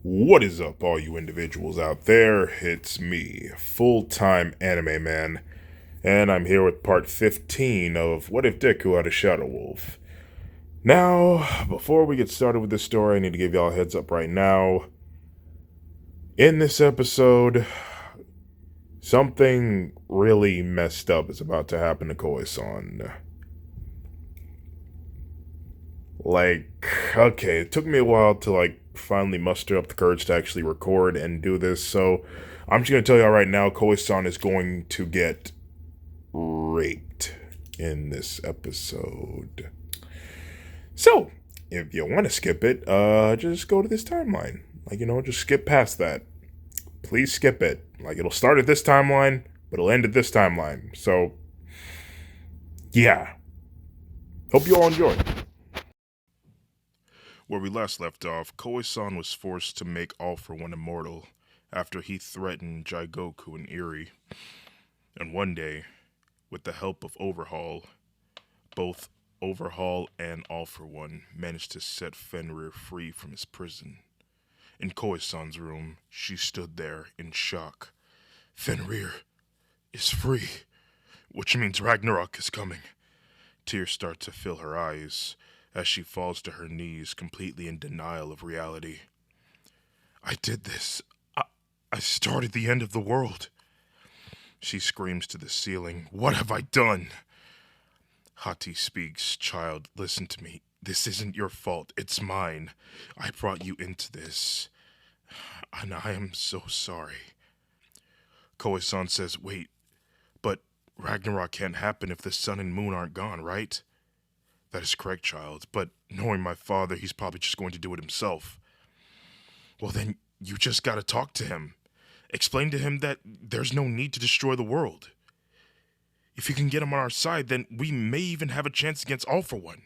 What is up, all you individuals out there? It's me, full-time anime man, and I'm here with part 15 of What If Deku Had a Shadow Wolf. Now, before we get started with this story, I need to give y'all a heads up right now. In this episode, something really messed up is about to happen to Koi-san. Okay, it took me a while to, finally muster up the courage to actually record and do this, so I'm just gonna tell y'all right now, Koi-san is going to get raped in this episode. So, if you want to skip it, just go to this timeline. Just skip past that. Please skip it. It'll start at this timeline, but it'll end at this timeline. So, yeah. Hope you all enjoy. Where we last left off, Koi-san was forced to make All for One immortal after he threatened Jigoku and Eri. And one day, with the help of Overhaul, both Overhaul and All for One managed to set Fenrir free from his prison. In Koi-san's room, she stood there in shock. Fenrir is free, which means Ragnarok is coming. Tears start to fill her eyes as she falls to her knees, completely in denial of reality. I did this. I started the end of the world. She screams to the ceiling. What have I done? Hati speaks. Child, listen to me. This isn't your fault. It's mine. I brought you into this. And I am so sorry. Koi-san says, wait, but Ragnarok can't happen if the sun and moon aren't gone, right? That is correct, child, but knowing my father, he's probably just going to do it himself. Well, then you just gotta talk to him. Explain to him that there's no need to destroy the world. If you can get him on our side, then we may even have a chance against All for One.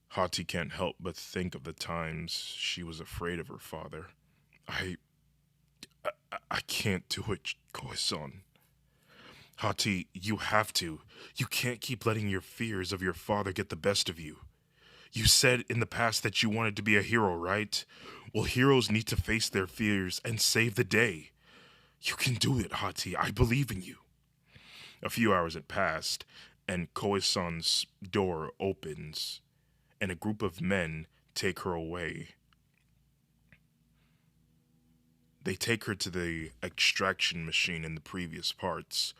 Hati can't help but think of the times she was afraid of her father. I can't do it, Koi-san. Hati, you have to. You can't keep letting your fears of your father get the best of you. You said in the past that you wanted to be a hero, right? Well, heroes need to face their fears and save the day. You can do it, Hati. I believe in you. A few hours had passed, and Koi-san's door opens, and a group of men take her away. They take her to the extraction machine in the previous parts.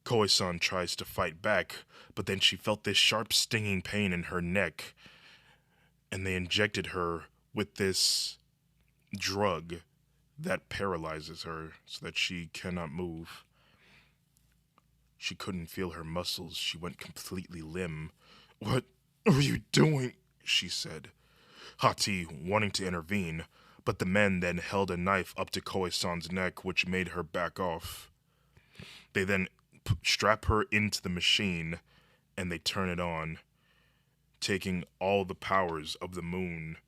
Koi-san tries to fight back, but then she felt this sharp stinging pain in her neck, and they injected her with this drug that paralyzes her so that she cannot move. She couldn't feel her muscles. She went completely limp. What are you doing? She said. Hati wanting to intervene, but the men then held a knife up to Koi-san's neck, which made her back off. They then strap her into the machine, and they turn it on, taking all the powers of the moon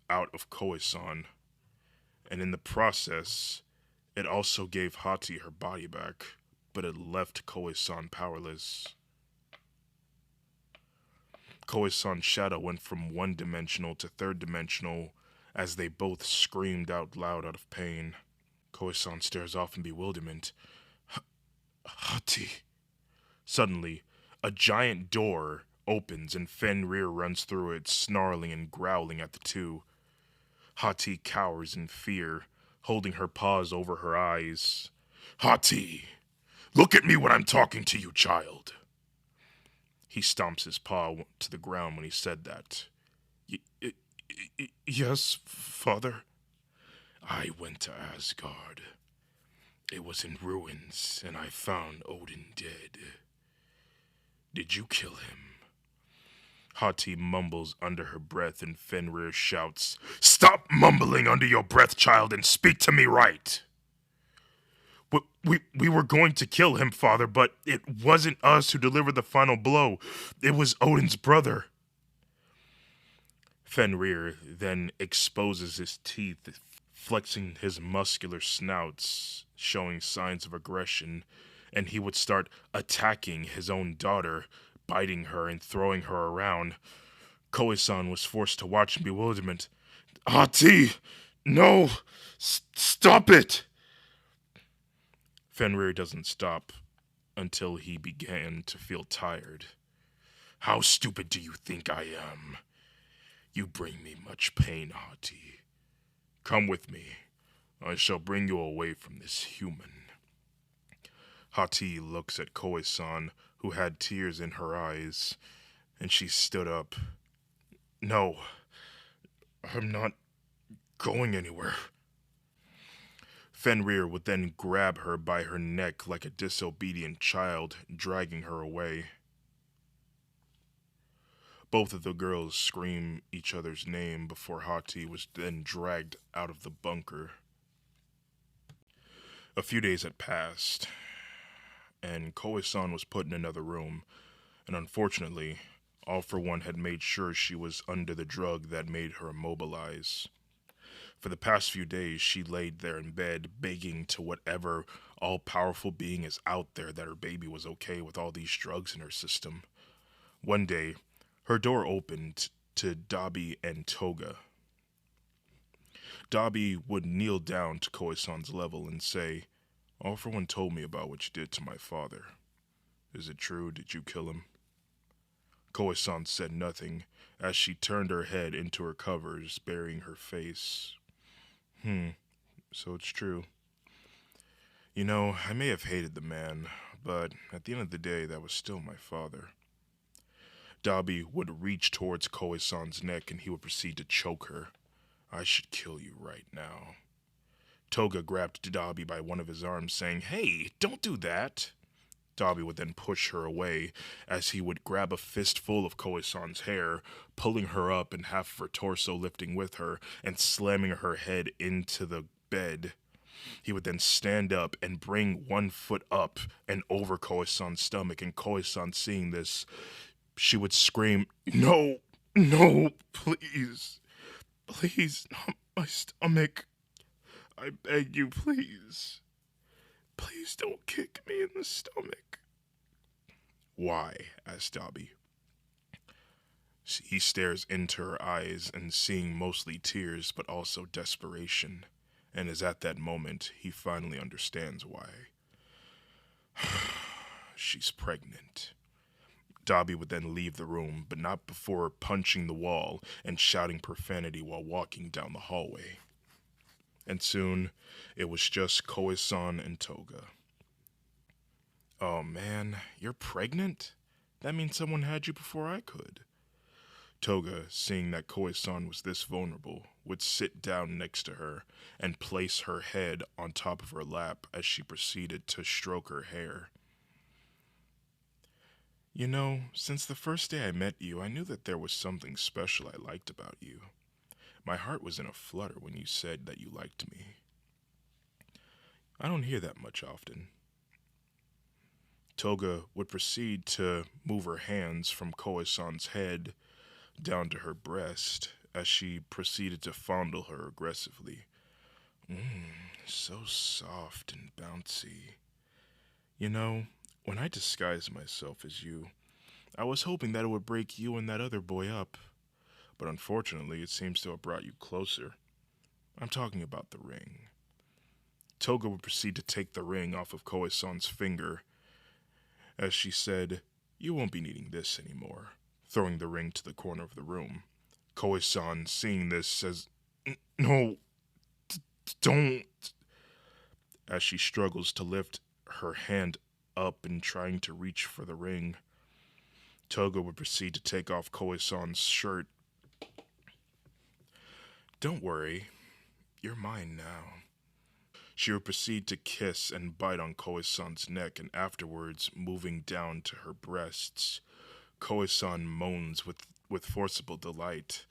out of Koi-san. And in the process, it also gave Hati her body back, but it left Koi-san powerless. Koi-san's shadow went from one-dimensional to third-dimensional as they both screamed out loud out of pain. Koi-san stares off in bewilderment. Hati. Suddenly, a giant door opens and Fenrir runs through it, snarling and growling at the two. Hati cowers in fear, holding her paws over her eyes. Hati, look at me when I'm talking to you, child. He stomps his paw to the ground when he said that. Yes, father. I went to Asgard. It was in ruins, and I found Odin dead. Did you kill him? Hati mumbles under her breath, and Fenrir shouts, Stop mumbling under your breath, child, and speak to me right! We were going to kill him, father, but it wasn't us who delivered the final blow. It was Odin's brother. Fenrir then exposes his teeth, flexing his muscular snouts, showing signs of aggression, and he would start attacking his own daughter, biting her and throwing her around. Koe-san was forced to watch in bewilderment. Hati! No! Stop it! Fenrir doesn't stop until he began to feel tired. How stupid do you think I am? You bring me much pain, Hati. Come with me. I shall bring you away from this human. Hati looks at Koe-san, who had tears in her eyes, and she stood up. No, I'm not going anywhere. Fenrir would then grab her by her neck like a disobedient child, dragging her away. Both of the girls scream each other's name before Hati was then dragged out of the bunker. A few days had passed, and Koe-san was put in another room, and unfortunately, All for One had made sure she was under the drug that made her immobilize. For the past few days, she laid there in bed, begging to whatever all powerful being is out there that her baby was okay with all these drugs in her system. One day, her door opened to Dabi and Toga. Dabi would kneel down to Koe-san's level and say, All for One told me about what you did to my father. Is it true? Did you kill him? Koe-san said nothing as she turned her head into her covers, burying her face. So it's true. You know, I may have hated the man, but at the end of the day, that was still my father. Dabi would reach towards Koe-san's neck and he would proceed to choke her. I should kill you right now. Toga grabbed Dabi by one of his arms, saying, Hey, don't do that. Dabi would then push her away as he would grab a fistful of Koe-san's hair, pulling her up and half of her torso lifting with her and slamming her head into the bed. He would then stand up and bring one foot up and over Koe-san's stomach, and Koe-san seeing this, she would scream, No, no, please, please, not my stomach. I beg you, please. Please don't kick me in the stomach. Why? Asked Dabi. He stares into her eyes and seeing mostly tears but also desperation, and is at that moment he finally understands why. She's pregnant. Dabi would then leave the room, but not before punching the wall and shouting profanity while walking down the hallway. And soon, it was just Koe-san and Toga. Oh man, you're pregnant? That means someone had you before I could. Toga, seeing that Koe-san was this vulnerable, would sit down next to her and place her head on top of her lap as she proceeded to stroke her hair. You know, since the first day I met you, I knew that there was something special I liked about you. My heart was in a flutter when you said that you liked me. I don't hear that much often. Toga would proceed to move her hands from Koe-san's head down to her breast as she proceeded to fondle her aggressively. So soft and bouncy. You know, when I disguised myself as you, I was hoping that it would break you and that other boy up. But unfortunately, it seems to have brought you closer. I'm talking about the ring. Toga would proceed to take the ring off of Koe-san's finger as she said, You won't be needing this anymore, throwing the ring to the corner of the room. Koe-san, seeing this, says, No, don't, as she struggles to lift her hand up and trying to reach for the ring. Toga would proceed to take off Koe-san's shirt. Don't worry, you're mine now. She would proceed to kiss and bite on Koe-san's neck and afterwards moving down to her breasts. Koe-san moans with forcible delight.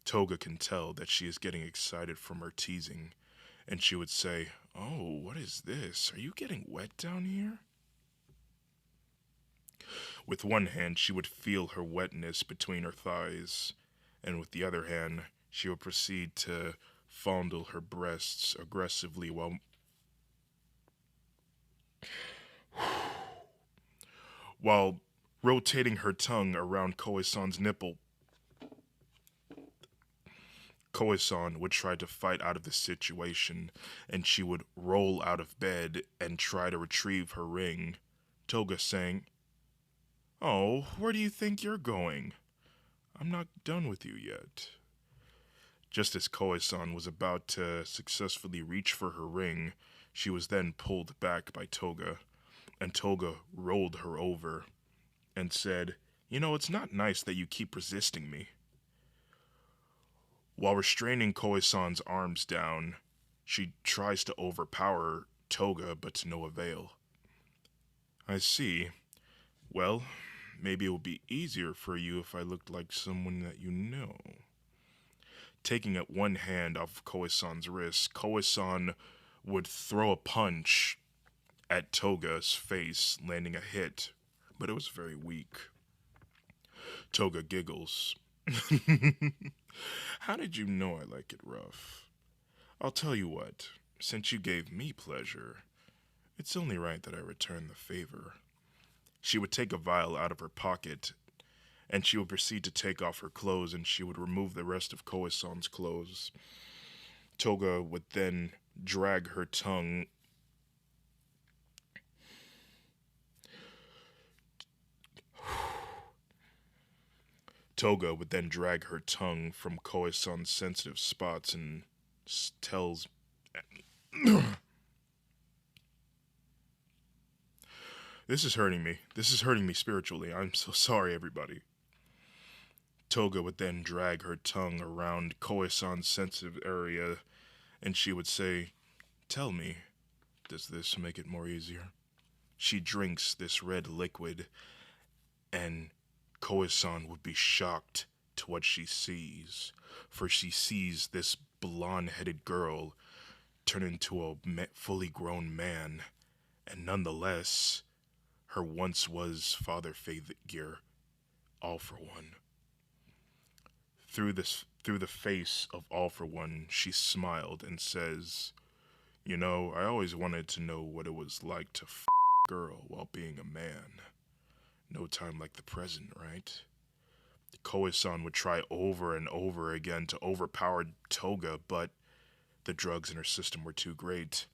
Toga can tell that she is getting excited from her teasing, and she would say, Oh, what is this? Are you getting wet down here? With one hand, she would feel her wetness between her thighs, and with the other hand, she would proceed to fondle her breasts aggressively while rotating her tongue around Koe-san's nipple. Koe-san would try to fight out of the situation, and she would roll out of bed and try to retrieve her ring. Toga saying, "Oh, where do you think you're going? I'm not done with you yet." Just as Koe-san was about to successfully reach for her ring, she was then pulled back by Toga, and Toga rolled her over and said, "You know, it's not nice that you keep resisting me." While restraining Koe-san's arms down, she tries to overpower Toga, but to no avail. "I see. Well, maybe it would be easier for you if I looked like someone that you know." Taking at one hand off Koe-san's wrist, Koe-san would throw a punch at Toga's face, landing a hit, but it was very weak. Toga giggles. "How did you know I like it rough? I'll tell you what, since you gave me pleasure, it's only right that I return the favor." She would take a vial out of her pocket, and she would proceed to take off her clothes, and she would remove the rest of Koe-san's clothes. Toga would then drag her tongue Toga would then drag her tongue from Koe-san's sensitive spots and tells... This is hurting me. This is hurting me spiritually. I'm so sorry, everybody. Toga would then drag her tongue around Koe-san's sensitive area, and she would say, "Tell me, does this make it more easier?" She drinks this red liquid, and Koe-san would be shocked to what she sees, for she sees this blonde-headed girl turn into a fully grown man, and nonetheless, her once was father figure, All For One. Through the face of All For One, she smiled and says, "You know, I always wanted to know what it was like to a girl while being a man. No time like the present, right?" Koe-san would try over and over again to overpower Toga, but the drugs in her system were too great,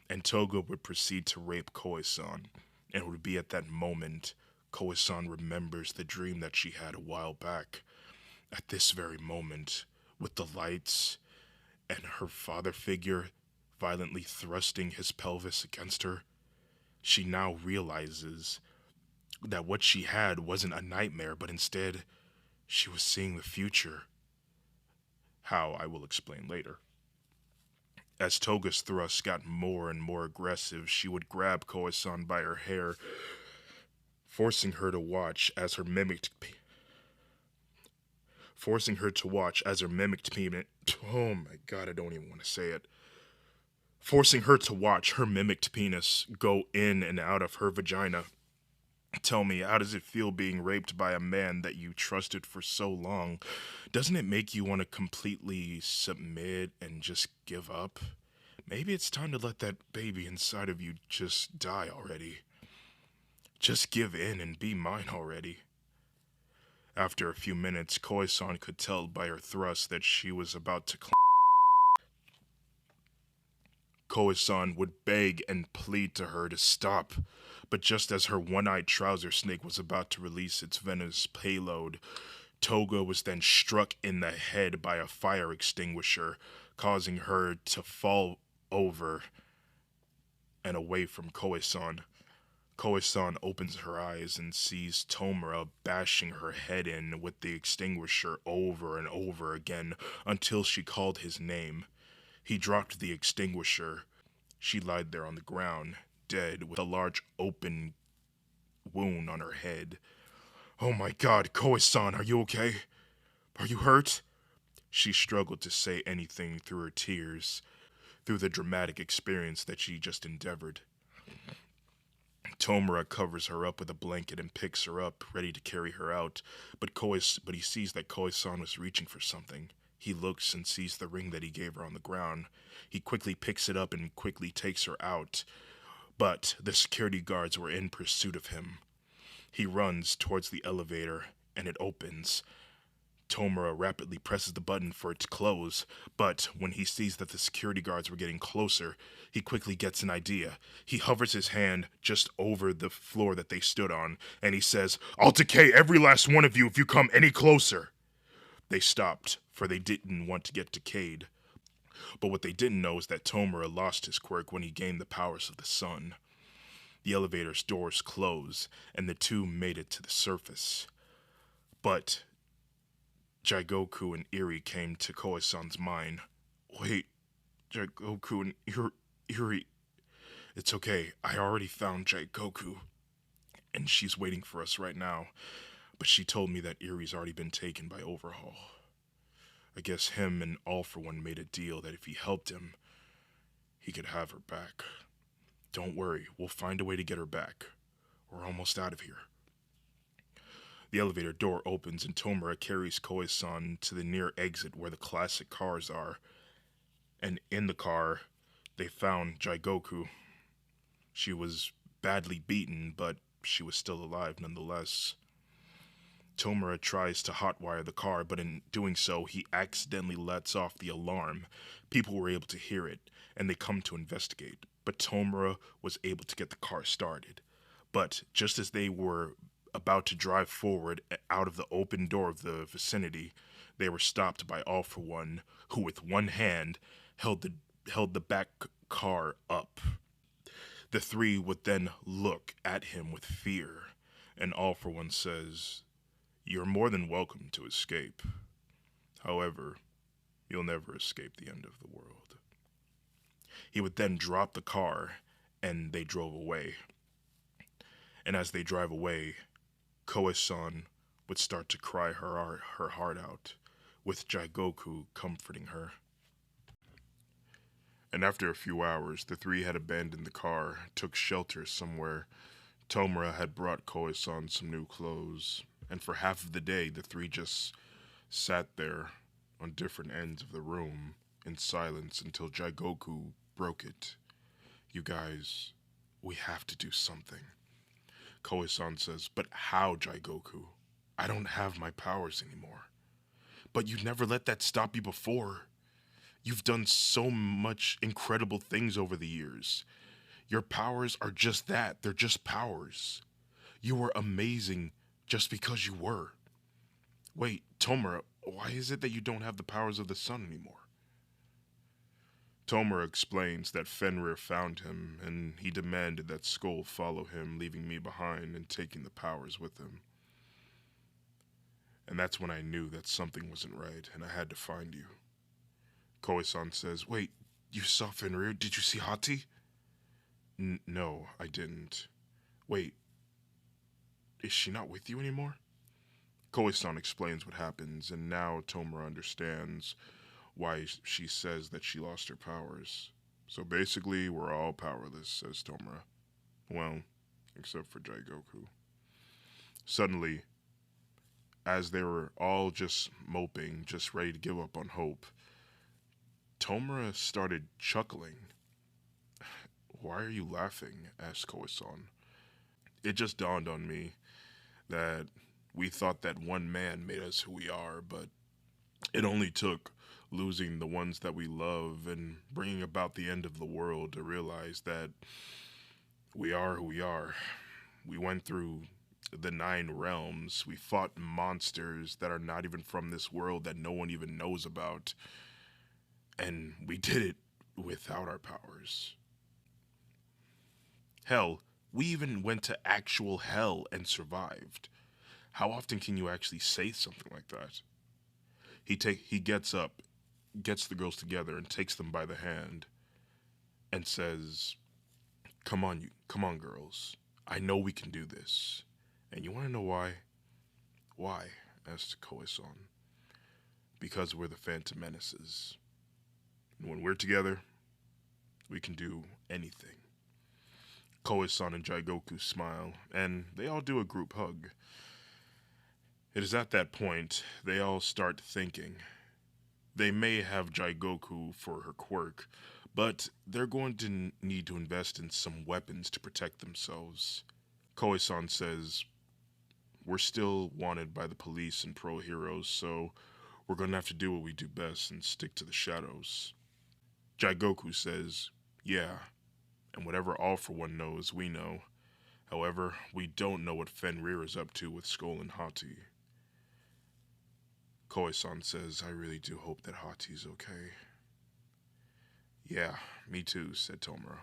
and Toga would proceed to rape Koe-san, and it would be at that moment Koe-san remembers the dream that she had a while back. At this very moment, with the lights and her father figure violently thrusting his pelvis against her, she now realizes that what she had wasn't a nightmare, but instead, she was seeing the future. How, I will explain later. As Toga's thrusts got more and more aggressive, she would grab Koe-san by her hair, forcing her to watch as her mimicked penis. Oh my god, I don't even want to say it. Forcing her to watch her mimicked penis go in and out of her vagina. "Tell me, how does it feel being raped by a man that you trusted for so long? Doesn't it make you want to completely submit and just give up? Maybe it's time to let that baby inside of you just die already. Just give in and be mine already." After a few minutes, Koe-san could tell by her thrust that she was about to Koe-san would beg and plead to her to stop, but just as her one-eyed trouser snake was about to release its venomous payload, Toga was then struck in the head by a fire extinguisher, causing her to fall over and away from Koe-san. Koe-san opens her eyes and sees Tomura bashing her head in with the extinguisher over and over again until she called his name. He dropped the extinguisher. She lied there on the ground, dead, with a large open wound on her head. "Oh my god, Koe-san, are you okay? Are you hurt?" She struggled to say anything through her tears, through the dramatic experience that she just endeavored. Tomura covers her up with a blanket and picks her up, ready to carry her out, but he sees that Koe-san was reaching for something. He looks and sees the ring that he gave her on the ground. He quickly picks it up and quickly takes her out, but the security guards were in pursuit of him. He runs towards the elevator, and it opens. Tomura rapidly presses the button for it to close, but when he sees that the security guards were getting closer, he quickly gets an idea. He hovers his hand just over the floor that they stood on, and he says, "I'll decay every last one of you if you come any closer." They stopped, for they didn't want to get decayed. But what they didn't know is that Tomura lost his quirk when he gained the powers of the sun. The elevator's doors closed, and the two made it to the surface. But Jigoku and Eri came to Koe-san's mind. "Wait, Jigoku and Eri... It's okay, I already found Jigoku, and she's waiting for us right now. But she told me that Eri's already been taken by Overhaul. I guess him and All For One made a deal that if he helped him, he could have her back. Don't worry, we'll find a way to get her back. We're almost out of here." The elevator door opens and Tomura carries Koe-san to the near exit where the classic cars are. And in the car, they found Jigoku. She was badly beaten, but she was still alive nonetheless. Tomura tries to hotwire the car, but in doing so, he accidentally lets off the alarm. People were able to hear it, and they come to investigate. But Tomura was able to get the car started. But just as they were about to drive forward out of the open door of the vicinity, they were stopped by All For One, who with one hand held the back car up. The three would then look at him with fear, and All For One says, "You're more than welcome to escape. However, you'll never escape the end of the world." He would then drop the car, and they drove away. And as they drive away, Koe-san would start to cry her heart out, with Jigoku comforting her. And after a few hours, the three had abandoned the car, took shelter somewhere. Tomura had brought Koe-san some new clothes, and for half of the day, the three just sat there on different ends of the room in silence until Jigoku broke it. "You guys, we have to do something." Koe-san says, "But how, Jigoku? I don't have my powers anymore." "But you never let that stop you before. You've done so much incredible things over the years. Your powers are just that, they're just powers. You were amazing just because you were." "Wait, Tomura, why is it that you don't have the powers of the sun anymore?" Tomura explains that Fenrir found him, and he demanded that Skull follow him, leaving me behind and taking the powers with him. And that's when I knew that something wasn't right, and I had to find you. Koe-san says, "Wait, you saw Fenrir? Did you see Hati?" No, I didn't." "Wait, is she not with you anymore?" Koe-san explains what happens, and now Tomura understands why she says that she lost her powers. "So basically, we're all powerless," says Tomura. "Well, except for Jigoku." Suddenly, as they were all just moping, just ready to give up on hope, Tomura started chuckling. "Why are you laughing?" asked Koe-san. It just dawned on me that we thought that one man made us who we are, but it only took losing the ones that we love and bringing about the end of the world to realize that we are who we are. We went through the 9 realms. We fought monsters that are not even from this world that no one even knows about. And we did it without our powers. Hell, we even went to actual hell and survived. How often can you actually say something like that? He gets up, gets the girls together and takes them by the hand and says, come on girls. I know we can do this. And you want to know why?" "Why?" asked Koe-san. "Because we're the Phantom Menaces. And when we're together, we can do anything." Koe-san and Jigoku smile, and they all do a group hug. It is at that point they all start thinking. They may have Jigoku for her quirk, but they're going to need to invest in some weapons to protect themselves. Koe-san says, we're still wanted by the police and pro heroes, so we're gonna have to do what we do best and stick to the shadows. Jigoku says, yeah, and whatever All For One knows, we know. However, we don't know what Fenrir is up to with Skull and Hati. Koi-san says, I really do hope that Hati's okay. Yeah, me too, said Tomura.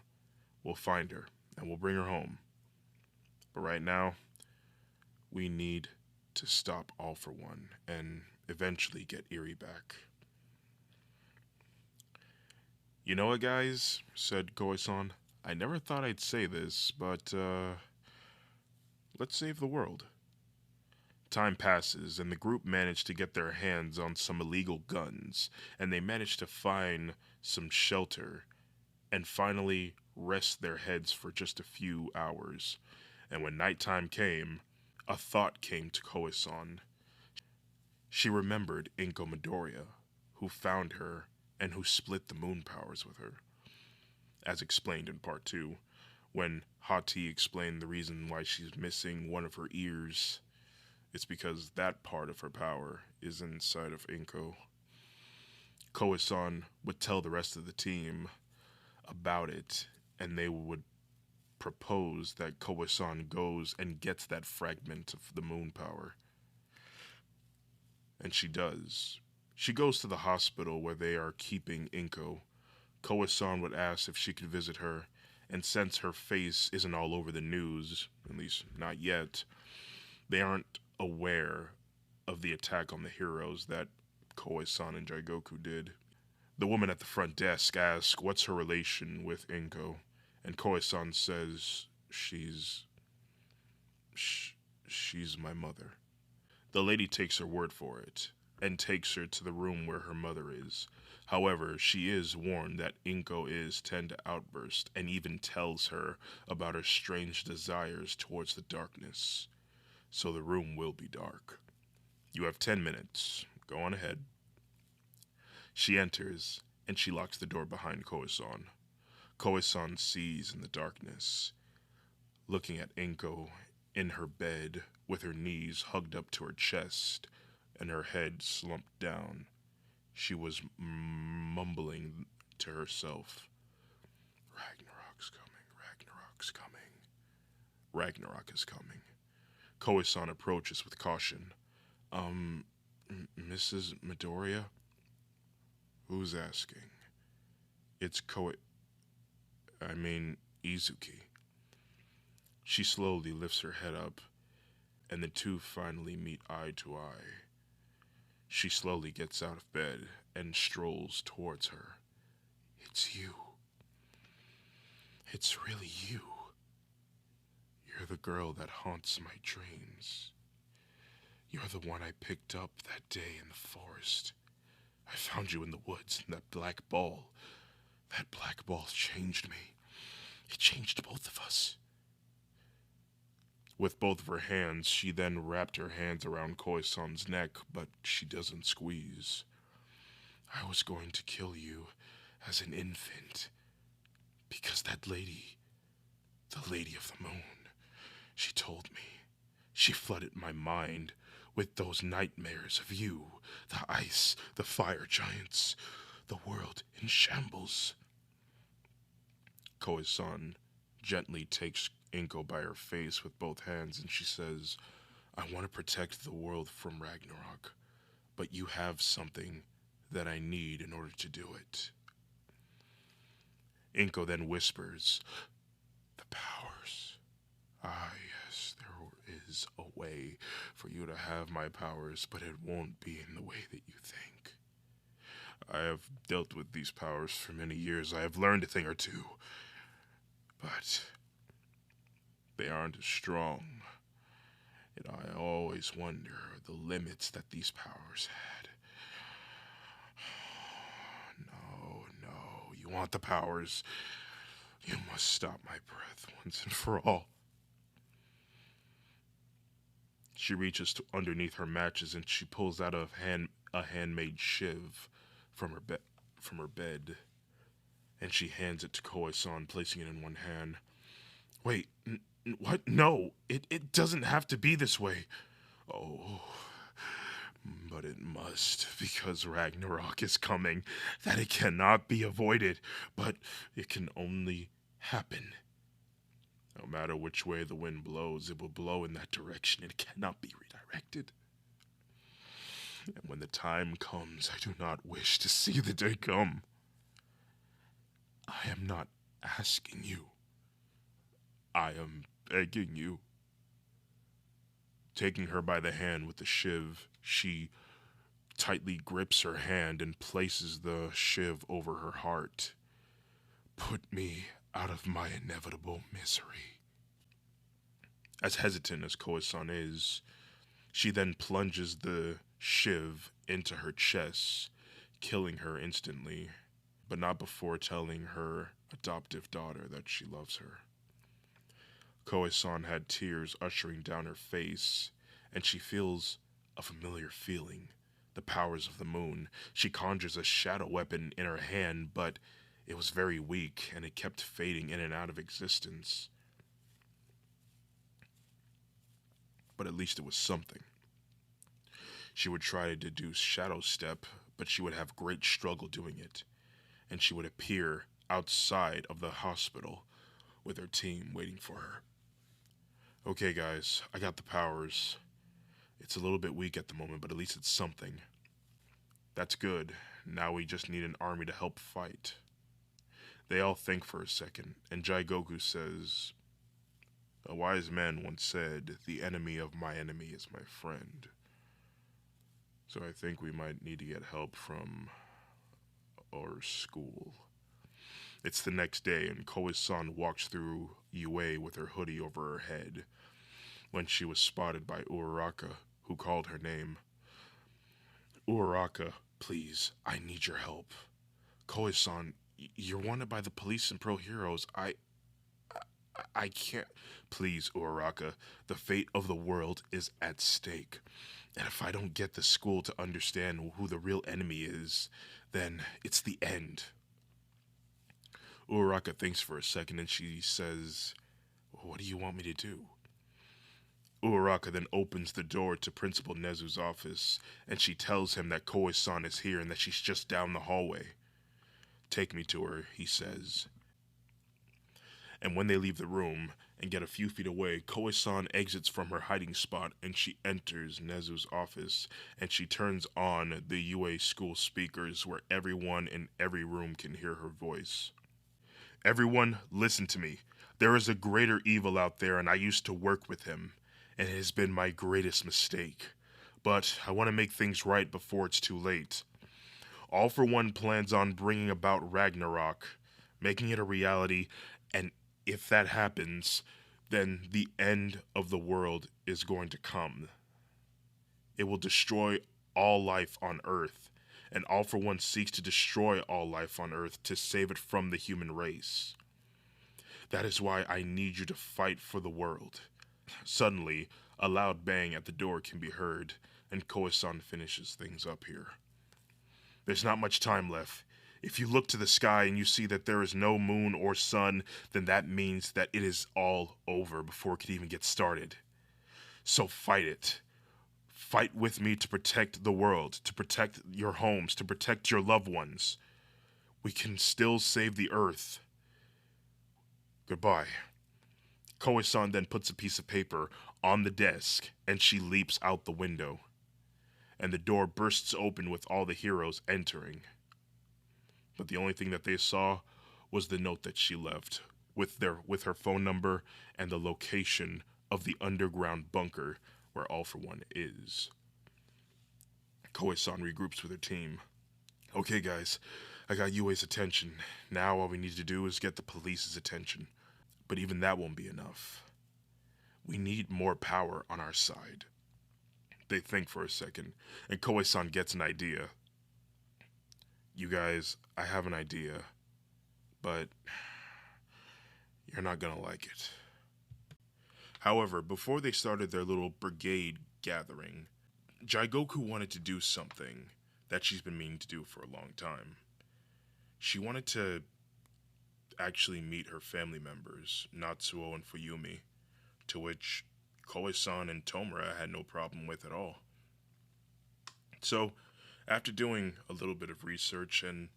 We'll find her, and we'll bring her home. But right now, we need to stop All For One, and eventually get Eri back. You know what, guys, said Koi-san. I never thought I'd say this, but, let's save the world. Time passes, and the group managed to get their hands on some illegal guns, and they managed to find some shelter, and finally rest their heads for just a few hours. And when nighttime came, a thought came to Koe-san. She remembered Inko Midoriya, who found her and who split the moon powers with her. As explained in part 2, when Hati explained the reason why she's missing one of her ears, it's because that part of her power is inside of Inko. Koe-san would tell the rest of the team about it, and they would propose that Koe-san goes and gets that fragment of the moon power. And she does. She goes to the hospital where they are keeping Inko. Koe-san would ask if she could visit her, and since her face isn't all over the news, at least not yet, they aren't aware of the attack on the heroes that Koe-san and Jigoku did. The woman at the front desk asks what's her relation with Inko, and Koe-san says she's my mother. The lady takes her word for it, and takes her to the room where her mother is. However, she is warned that Inko is tend to outburst, and even tells her about her strange desires towards the darkness. So the room will be dark. You have 10 minutes. Go on ahead. She enters, and she locks the door behind Koe-san. Koe-san sees in the darkness, looking at Inko in her bed with her knees hugged up to her chest and her head slumped down. She was mumbling to herself, Ragnarok's coming, Ragnarok's coming. Ragnarok is coming. Koe-san approaches with caution. Mrs. Midoriya? Who's asking? It's Izuki. She slowly lifts her head up, and the two finally meet eye to eye. She slowly gets out of bed and strolls towards her. It's you. It's really you. You're the girl that haunts my dreams. You're the one I picked up that day in the forest. I found you in the woods, and that black ball changed me. It changed both of us. With both of her hands, she then wrapped her hands around Koe-san's neck, but she doesn't squeeze. I was going to kill you as an infant, because that lady, the Lady of the Moon, she told me. She flooded my mind with those nightmares of you, the ice, the fire giants, the world in shambles. Koe-san gently takes Inko by her face with both hands, and she says, I want to protect the world from Ragnarok, but you have something that I need in order to do it. Inko then whispers, the powers. Ah, yes, there is a way for you to have my powers, but it won't be in the way that you think. I have dealt with these powers for many years. I have learned a thing or two, but they aren't as strong. And I always wonder the limits that these powers had. No, you want the powers. You must stop my breath once and for all. She reaches underneath her mattress and she pulls out a handmade shiv from her bed, and she hands it to Koe-san, placing it in one hand. Wait, what? No, it doesn't have to be this way. Oh, but it must, because Ragnarok is coming, that it cannot be avoided, but it can only happen. No matter which way the wind blows, it will blow in that direction. It cannot be redirected. And when the time comes, I do not wish to see the day come. I am not asking you. I am begging you. Taking her by the hand with the shiv, she tightly grips her hand and places the shiv over her heart. Put me out of my inevitable misery. As hesitant as Koe-san is, she then plunges the shiv into her chest, killing her instantly, but not before telling her adoptive daughter that she loves her. Koe-san had tears ushering down her face, and she feels a familiar feeling, the powers of the moon. She conjures a shadow weapon in her hand, but it was very weak, and it kept fading in and out of existence. But at least it was something. She would try to deduce Shadow Step, but she would have great struggle doing it, and she would appear outside of the hospital with her team waiting for her. Okay, guys, I got the powers. It's a little bit weak at the moment, but at least it's something. That's good. Now we just need an army to help fight. They all think for a second, and Jaigoku says, "A wise man once said, 'The enemy of my enemy is my friend.' So I think we might need to get help from our school." It's the next day, and Koe-san walks through UA with her hoodie over her head when she was spotted by Uraraka, who called her name. "Uraraka, please, I need your help. Koe-san, you're wanted by the police and pro heroes. I can't. Please, Uraraka, the fate of the world is at stake. And if I don't get the school to understand who the real enemy is, then it's the end." Uraraka thinks for a second and she says, "What do you want me to do?" Uraraka then opens the door to Principal Nezu's office, and she tells him that Koe-san is here and that she's just down the hallway. "Take me to her," he says. And when they leave the room and get a few feet away, Koe-san exits from her hiding spot and she enters Nezu's office, and she turns on the UA school speakers where everyone in every room can hear her voice. "Everyone, listen to me. There is a greater evil out there, and I used to work with him, and it has been my greatest mistake. But I want to make things right before it's too late. All for One plans on bringing about Ragnarok, making it a reality, and if that happens, then the end of the world is going to come. It will destroy all life on Earth, and All for One seeks to destroy all life on Earth to save it from the human race. That is why I need you to fight for the world." Suddenly, a loud bang at the door can be heard, and Koe-san finishes things up here. "There's not much time left. If you look to the sky and you see that there is no moon or sun, then that means that it is all over before it could even get started. So fight it. Fight with me to protect the world, to protect your homes, to protect your loved ones. We can still save the Earth. Goodbye." Koe-san then puts a piece of paper on the desk, and she leaps out the window. And the door bursts open with all the heroes entering. But the only thing that they saw was the note that she left, with her phone number and the location of the underground bunker where All for One is. Koe-san regroups with her team. "Okay, guys, I got UA's attention. Now all we need to do is get the police's attention. But even that won't be enough. We need more power on our side." They think for a second, and Koe-san gets an idea. "You guys, I have an idea, but you're not gonna like it." However, before they started their little brigade gathering, Jaigoku wanted to do something that she's been meaning to do for a long time. She wanted to actually meet her family members, Natsuo and Fuyumi, to which Koe-san and Tomura had no problem with at all. So, after doing a little bit of research and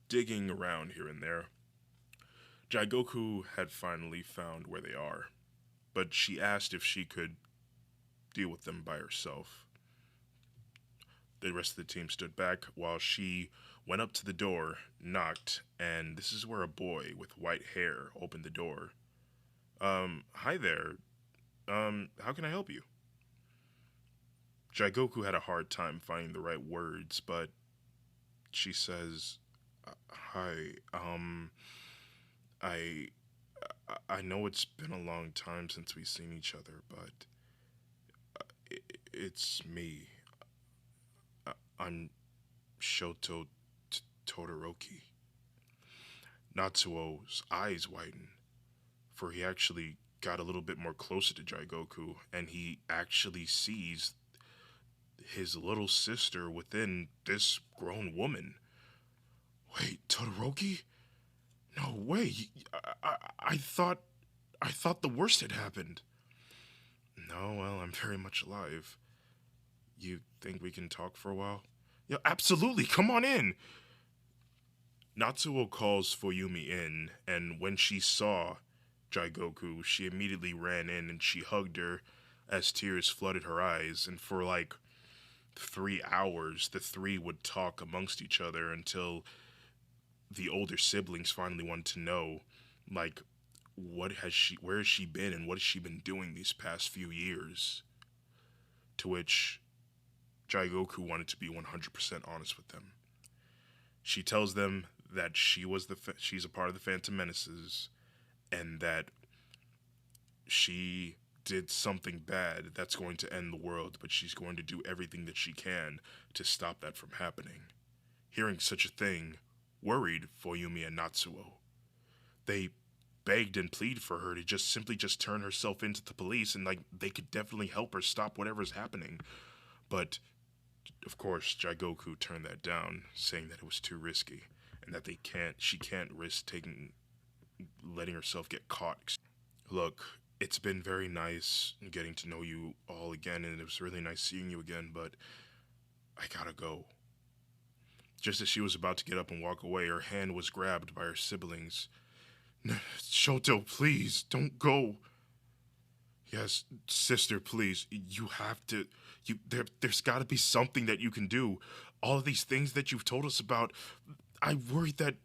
digging around here and there, Jaigoku had finally found where they are, but she asked if she could deal with them by herself. The rest of the team stood back while she went up to the door, knocked, and this is where a boy with white hair opened the door. Hi there. How can I help you? Jaigoku had a hard time finding the right words, but she says, "Hi, I, I know it's been a long time since we've seen each other, but it's me. I'm Shoto Todoroki." Natsuo's eyes widen, for he actually got a little bit more closer to Jaigoku, and he actually sees his little sister within this grown woman. Wait, Todoroki? No way. I thought the worst had happened. No, well, I'm very much alive. You think we can talk for a while? Yeah, absolutely. Come on in. Natsuo calls Fuyumi in, and when she saw Jaigoku, she immediately ran in and she hugged her as tears flooded her eyes. And for like 3 hours, the three would talk amongst each other until the older siblings finally wanted to know, like, where has she been and what has she been doing these past few years? To which Jaigoku wanted to be 100% honest with them. She tells them that she's a part of the Phantom Menaces, and that she did something bad that's going to end the world, but she's going to do everything that she can to stop that from happening. Hearing such a thing worried Fuyumi and Natsuo. They begged and pleaded for her to just turn herself into the police, and like they could definitely help her stop whatever's happening. But of course, Jaigoku turned that down, saying that it was too risky and that she can't risk letting herself get caught. Look, it's been very nice getting to know you all again, and it was really nice seeing you again, but I gotta go. Just as she was about to get up and walk away, her hand was grabbed by her siblings. Shoto, please, don't go. Yes, sister, please, you have to. There's got to be something that you can do. All of these things that you've told us about, I worried that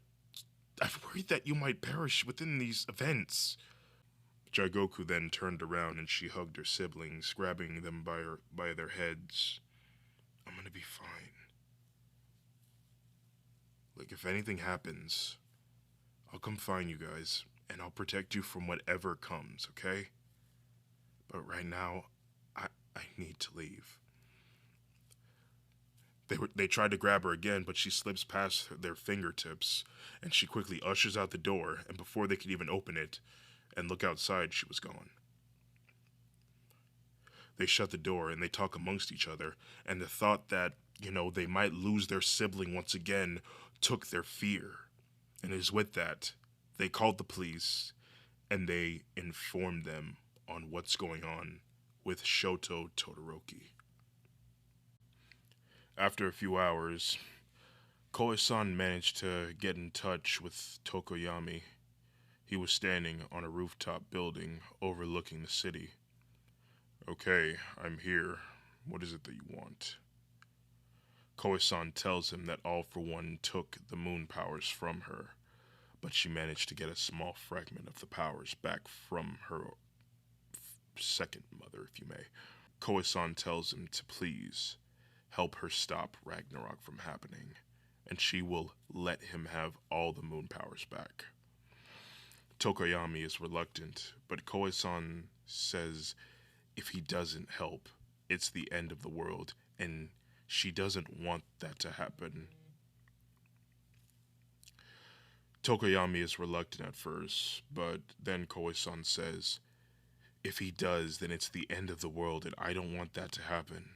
you might perish within these events. Jaigoku then turned around and she hugged her siblings, grabbing them by their heads. I'm gonna be fine. Like, if anything happens, I'll come find you guys, and I'll protect you from whatever comes, okay? But right now, I need to leave. They tried to grab her again, but she slips past their fingertips, and she quickly ushers out the door, and before they could even open it and look outside, she was gone. They shut the door, and they talk amongst each other, and the thought that, they might lose their sibling once again took their fear. And it is with that, they called the police, and they informed them on what's going on with Shoto Todoroki. After a few hours, Koe-san managed to get in touch with Tokoyami. He was standing on a rooftop building overlooking the city. Okay, I'm here. What is it that you want? Koe-san tells him that All for One took the moon powers from her, but she managed to get a small fragment of the powers back from her second mother, if you may. Koe-san tells him to please help her stop Ragnarok from happening, and she will let him have all the moon powers back. Tokoyami is reluctant, but Koe-san says if he doesn't help, it's the end of the world, and she doesn't want that to happen. Tokoyami is reluctant at first, but then Koe-san says, if he does, then it's the end of the world, and I don't want that to happen,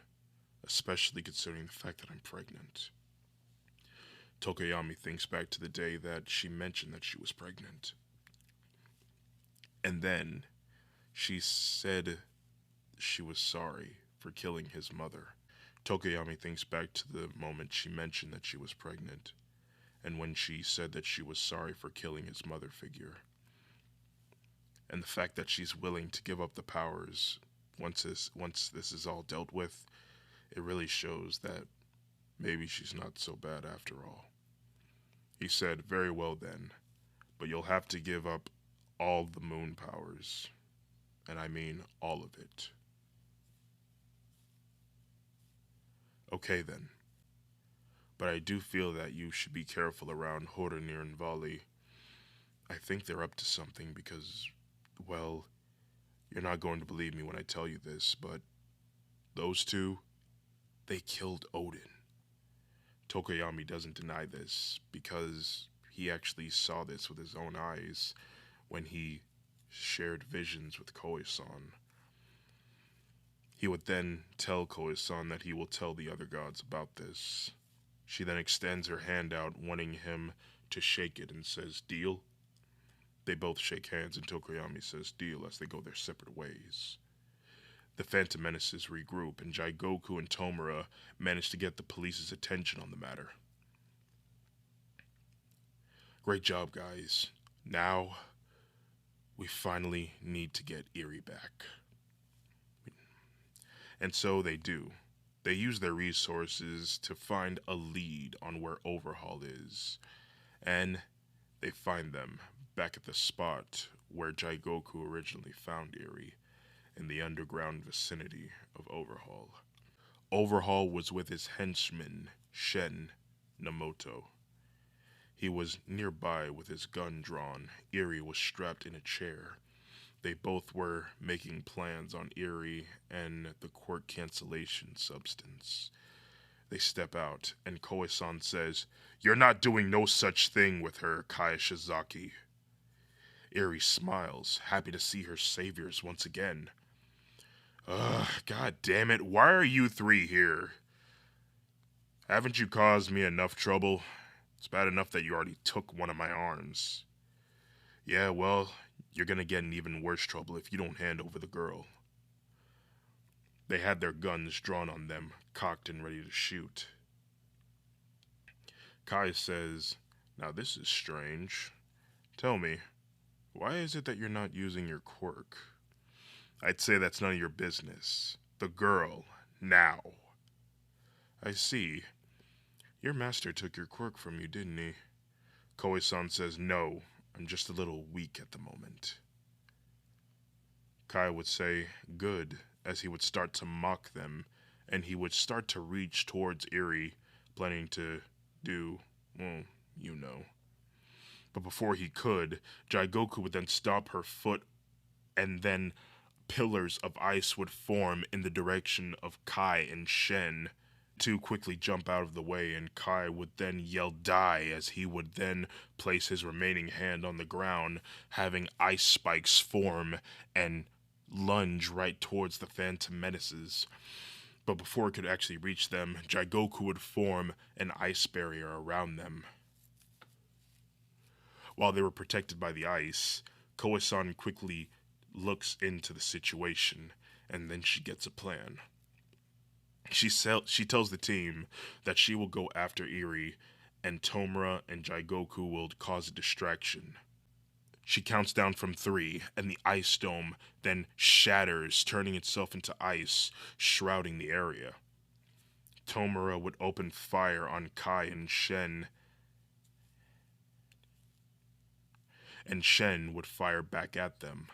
especially considering the fact that I'm pregnant. Tokoyami thinks back to the day that she mentioned that she was pregnant. And then she said she was sorry for killing his mother. Tokoyami thinks back to the moment she mentioned that she was pregnant, and when she said that she was sorry for killing his mother figure. And the fact that she's willing to give up the powers once this is all dealt with, it really shows that maybe she's not so bad after all. He said, "Very well then, but you'll have to give up all the moon powers. And I mean all of it." "Okay then. But I do feel that you should be careful around Horonir and Vali. I think they're up to something because, well, you're not going to believe me when I tell you this, but those two, they killed Odin." Tokoyami doesn't deny this because he actually saw this with his own eyes when he shared visions with Koe-san. He would then tell Koe-san that he will tell the other gods about this. She then extends her hand out, wanting him to shake it, and says, "Deal?" They both shake hands, and Tokoyami says, "Deal," as they go their separate ways. The Phantom Menaces regroup, and Jigoku and Tomura manage to get the police's attention on the matter. "Great job, guys. Now, we finally need to get Eri back." And so they do. They use their resources to find a lead on where Overhaul is. And they find them back at the spot where Jigoku originally found Eri, in the underground vicinity of Overhaul. Overhaul was with his henchman, Shen Namoto. He was nearby with his gun drawn. Eri was strapped in a chair. They both were making plans on Eri and the court cancellation substance. They step out, and Koe-san says, "You're not doing no such thing with her, Kai Shizaki." Eri smiles, happy to see her saviors once again. God damn it, why are you three here? Haven't you caused me enough trouble? It's bad enough that you already took one of my arms. Yeah, well, you're gonna get in even worse trouble if you don't hand over the girl. They had their guns drawn on them, cocked and ready to shoot. Kai says, "Now this is strange. Tell me, why is it that you're not using your quirk?" "I'd say that's none of your business. The girl, now." "I see. Your master took your quirk from you, didn't he?" Koe-san says, "No, I'm just a little weak at the moment." Kai would say, "Good," as he would start to mock them, and he would start to reach towards Eri, planning to do, well, you know. But before he could, Jigoku would then stop her foot, and then pillars of ice would form in the direction of Kai and Shen. Two quickly jump out of the way, and Kai would then yell "die" as he would then place his remaining hand on the ground, having ice spikes form and lunge right towards the Phantom Menaces. But before it could actually reach them, Jigoku would form an ice barrier around them. While they were protected by the ice, Koe-san quickly looks into the situation, and then she gets a plan. She tells the team that she will go after Eri, and Tomura and Jigoku will cause a distraction. She counts down from 3, and the ice dome then shatters, turning itself into ice, shrouding the area. Tomura would open fire on Kai and Shen would fire back at them.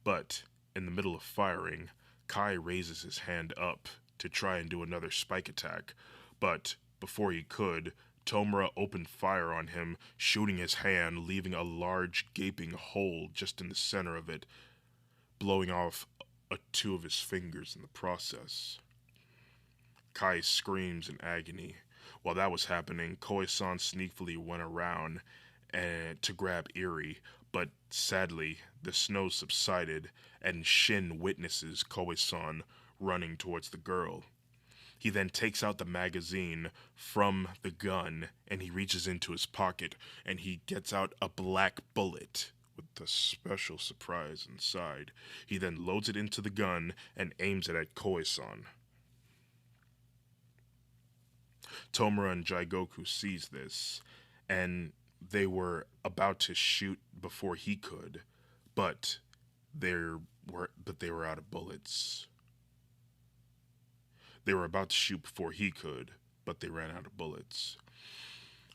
But, in the middle of firing, Kai raises his hand up to try and do another spike attack, but before he could, Tomura opened fire on him, shooting his hand, leaving a large gaping hole just in the center of it, blowing off 2 of his fingers in the process. Kai screams in agony. While that was happening, Koe-san sneakily went around to grab Eri, but sadly, the snow subsided, and Shin witnesses Koe-san running towards the girl. He then takes out the magazine from the gun, and he reaches into his pocket, and he gets out a black bullet with the special surprise inside. He then loads it into the gun and aims it at Koisan. Tomura and Jigoku sees this, and they were about to shoot before he could, but they were out of bullets. They were about to shoot before he could, but they ran out of bullets.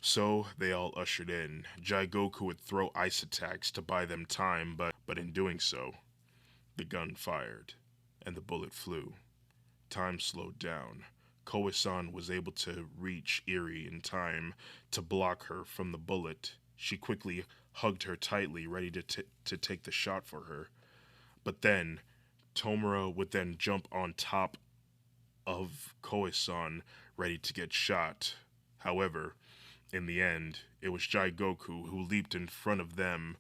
So they all ushered in. Jigoku would throw ice attacks to buy them time, but in doing so, the gun fired, and the bullet flew. Time slowed down. Koe-san was able to reach Eri in time to block her from the bullet. She quickly hugged her tightly, ready to take the shot for her. But then, Tomura would then jump on top of Koe-san, ready to get shot. However, in the end, it was Jigoku who leaped in front of them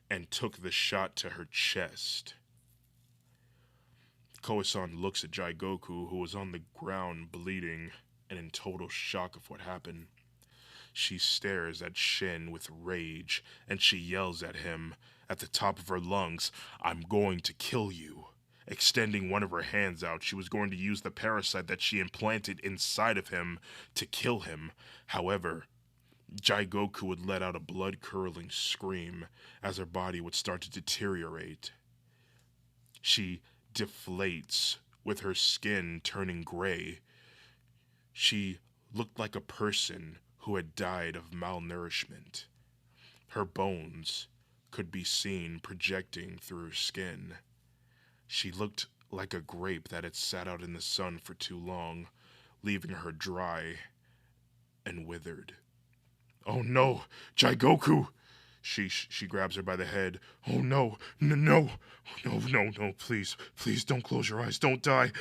and took the shot to her chest. Koe-san looks at Jigoku, who was on the ground bleeding and in total shock of what happened. She stares at Shin with rage, and she yells at him at the top of her lungs, "I'm going to kill you." Extending one of her hands out, she was going to use the parasite that she implanted inside of him to kill him. However, Jigoku would let out a blood-curdling scream as her body would start to deteriorate. She deflates, with her skin turning gray. She looked like a person who had died of malnourishment. Her bones could be seen projecting through her skin. She looked like a grape that had sat out in the sun for too long, leaving her dry and withered. "Oh no, Jigoku!" She grabs her by the head. "Oh no, no, please, please don't close your eyes, don't die.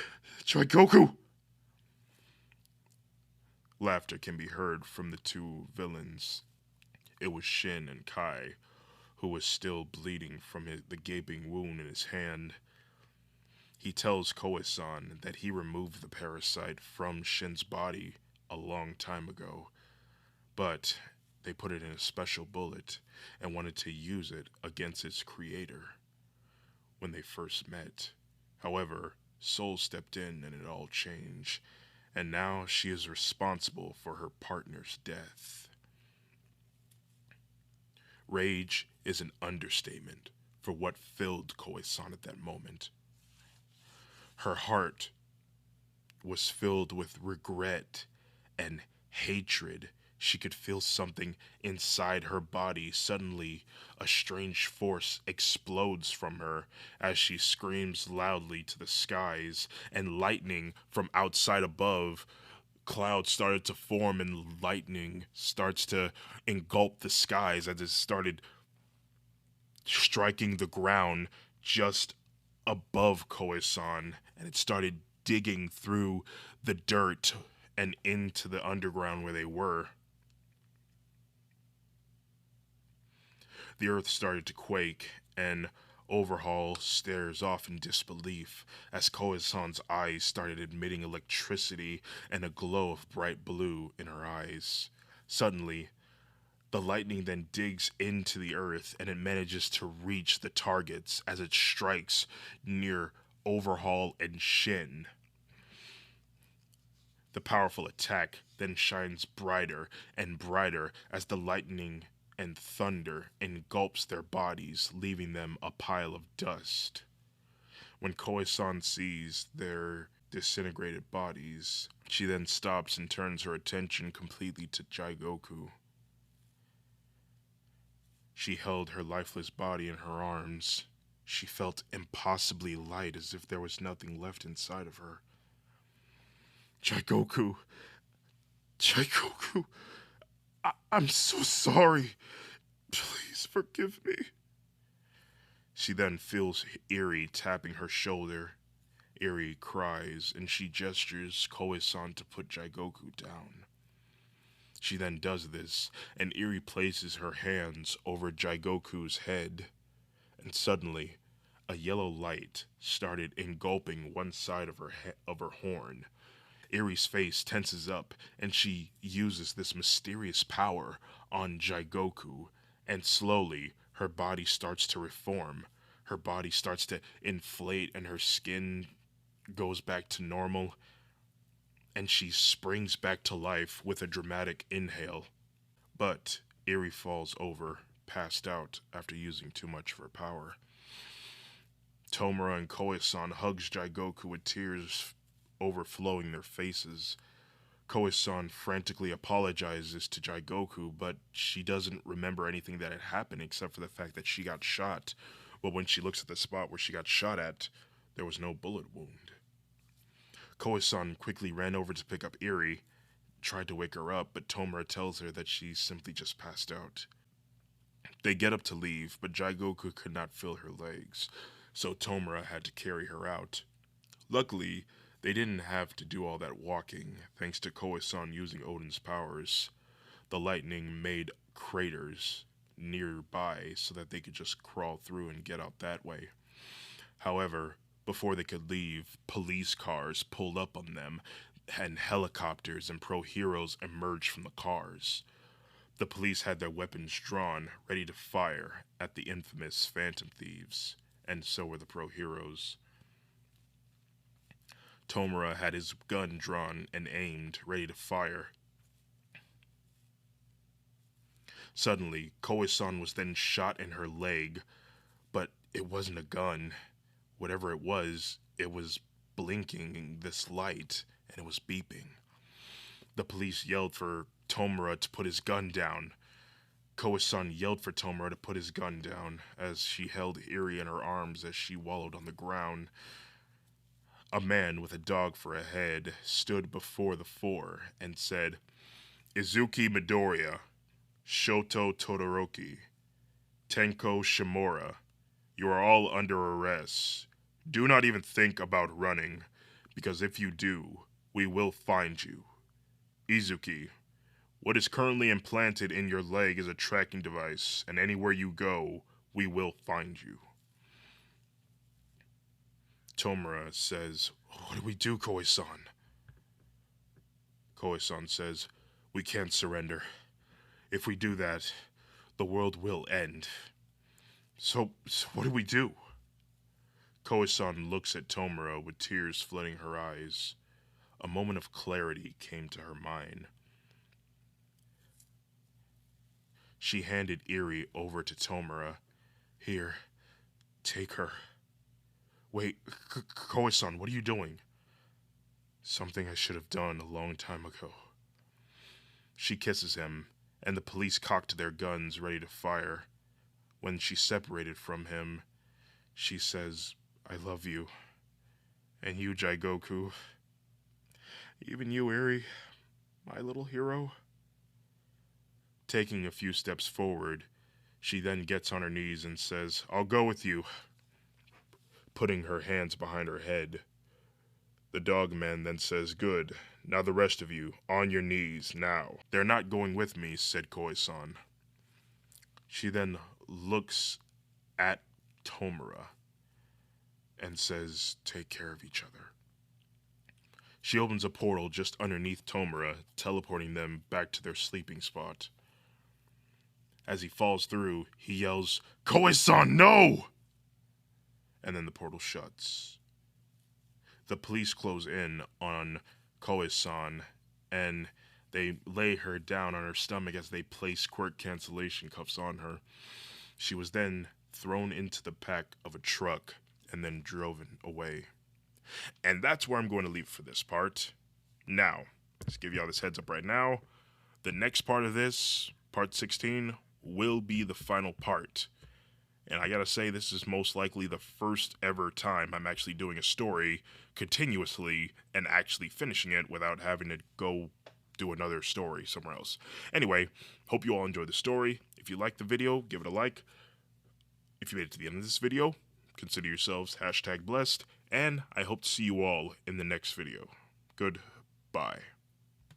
Jigoku!" Laughter can be heard from the two villains. It was Shin and Kai, who was still bleeding from the gaping wound in his hand. He tells Koe-san that he removed the parasite from Shin's body a long time ago, but they put it in a special bullet and wanted to use it against its creator when they first met. However, Soul stepped in and it all changed, and now she is responsible for her partner's death. Rage is an understatement for what filled Koe-san at that moment. Her heart was filled with regret and hatred. She could feel something inside her body. Suddenly, a strange force explodes from her as she screams loudly to the skies, and lightning from outside above. Clouds started to form, and lightning starts to engulf the skies as it started striking the ground just above Koe-san, and it started digging through the dirt and into the underground where they were. The earth started to quake, and Overhaul stares off in disbelief as Koe-san's eyes started emitting electricity and a glow of bright blue in her eyes. Suddenly, the lightning then digs into the earth and it manages to reach the targets as it strikes near Overhaul and Shin. The powerful attack then shines brighter and brighter as the lightning and thunder engulfs their bodies, leaving them a pile of dust. When Koe-san sees their disintegrated bodies, she then stops and turns her attention completely to Jigoku. She held her lifeless body in her arms. She felt impossibly light, as if there was nothing left inside of her. Jigoku, I'm so sorry. Please forgive me." She then feels Eri tapping her shoulder. Eri cries, and she gestures Koe-san to put Jigoku down. She then does this, and Eri places her hands over Jigoku's head, and suddenly, a yellow light started engulfing one side of her horn. Eri's face tenses up, and she uses this mysterious power on Jigoku, and slowly, her body starts to reform. Her body starts to inflate and her skin goes back to normal. And she springs back to life with a dramatic inhale. But Eri falls over, passed out after using too much of her power. Tomura and Koe-san hugs Jigoku with tears overflowing their faces. Koe-san frantically apologizes to Jigoku, but she doesn't remember anything that had happened except for the fact that she got shot. But when she looks at the spot where she got shot at, there was no bullet wound. Koe-san quickly ran over to pick up Eri, tried to wake her up, but Tomura tells her that she simply just passed out. They get up to leave, but Jigoku could not feel her legs, so Tomura had to carry her out. Luckily, they didn't have to do all that walking, thanks to Koe-san using Odin's powers. The lightning made craters nearby so that they could just crawl through and get out that way. However, before they could leave, police cars pulled up on them, and helicopters and pro-heroes emerged from the cars. The police had their weapons drawn, ready to fire at the infamous Phantom Thieves, and so were the pro-heroes. Tomura had his gun drawn and aimed, ready to fire. Suddenly, Koe-san was then shot in her leg, but it wasn't a gun. Whatever it was blinking this light, and it was beeping. The police yelled for Tomura to put his gun down. Koe-san yelled for Tomura to put his gun down as she held Eri in her arms as she wallowed on the ground. A man with a dog for a head stood before the four and said, "Izuki Midoriya, Shoto Todoroki, Tenko Shimura, you are all under arrest. Do not even think about running, because if you do, we will find you. Izuki, what is currently implanted in your leg is a tracking device, and anywhere you go, we will find you." Tomura says, "What do we do, Koe-san?" Koe-san says, "We can't surrender. If we do that, the world will end. So what do we do?" Koe-san looks at Tomura with tears flooding her eyes. A moment of clarity came to her mind. She handed Eri over to Tomura. "Here, take her." "Wait, Koe-san, what are you doing?" "Something I should have done a long time ago." She kisses him, and the police cocked their guns ready to fire. When she separated from him, she says, "I love you. And you, Jigoku. Even you, Eri, my little hero." Taking a few steps forward, she then gets on her knees and says, "I'll go with you," putting her hands behind her head. The dogman then says, "Good. Now the rest of you, on your knees, now." "They're not going with me," said Koe-san. She then looks at Tomura and says, "Take care of each other." She opens a portal just underneath Tomura, teleporting them back to their sleeping spot. As he falls through, he yells, "Koe-san, no!" And then the portal shuts. The police close in on Koe-san, and they lay her down on her stomach as they place quirk cancellation cuffs on her. She was then thrown into the back of a truck and then driven away. And that's where I'm going to leave for this part. Now, let's give y'all this heads up right now. The next part of this, part 16, will be the final part. And I gotta say, this is most likely the first ever time I'm actually doing a story continuously and actually finishing it without having to go do another story somewhere else. Anyway, hope you all enjoyed the story. If you liked the video, give it a like. If you made it to the end of this video, consider yourselves #blessed, and I hope to see you all in the next video. Goodbye.